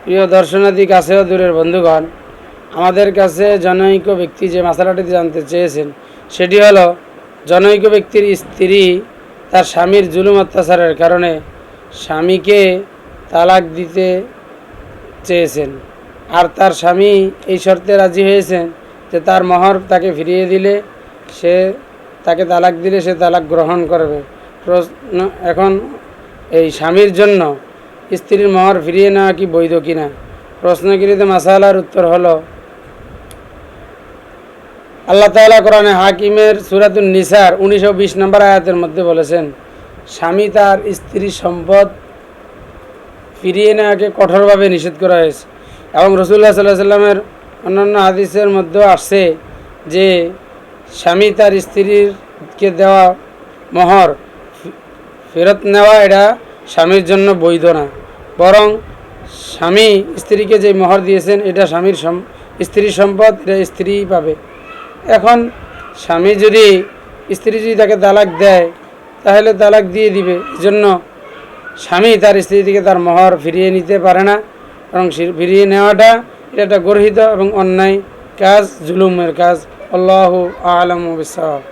প্রিয় দর্শনার্থী কাছে ও দূরের বন্ধুগণ, আমাদের কাছে জনৈক ব্যক্তি যে মশালাটি জানতে চেয়েছেন সেটি হলো, জনৈক ব্যক্তির স্ত্রী তার স্বামীর জুলুম অত্যাচারের কারণে স্বামীকে তালাক দিতে চেয়েছেন, আর তার স্বামী এই শর্তে রাজি হয়েছেন যে তার মোহর তাকে ফিরিয়ে দিলে সে তাকে তালাক দিলে সে তালাক গ্রহণ করবে। প্রশ্ন এখন, এই স্বামীর জন্য স্ত্রীর মোহর ফিরিয়ে নেওয়া কি বৈধ কিনা? প্রশ্নকৃত মাসালার উত্তর হলো, আল্লাহ তাআলা কোরআনে হাকিমের সূরাতুন নিসার 19-20 নম্বর আয়াতের মধ্যে বলেছেন, স্বামী তার স্ত্রীর সম্পদ ফিরিয়ে নেওয়াকে কঠোরভাবে নিষেধ করা হয়েছে। এবং রাসূলুল্লাহ সাল্লাল্লাহু আলাইহি সাল্লামের অন্যান্য হাদিসের মধ্যেও আসছে যে স্বামী তার স্ত্রীকে দেওয়া মোহর ফেরত নেওয়া এটা স্বামীর জন্য বৈধ না, বরং স্বামী স্ত্রীকে যে মোহর দিয়েছেন এটা স্ত্রীর সম্পদ, এটা স্ত্রীই পাবে। এখন স্বামী যদি স্ত্রী যদি তাকে তালাক দেয় তাহলে তালাক দিয়ে দিবে, এজন্য স্বামী তার স্ত্রী থেকে তার মোহর ফিরিয়ে নিতে পারে না, এবং ফিরিয়ে নেওয়াটা এটা একটা গর্হিত এবং অন্যায় কাজ, জুলুমের কাজ। আল্লাহু আ'লামু বিস-সাওয়াব।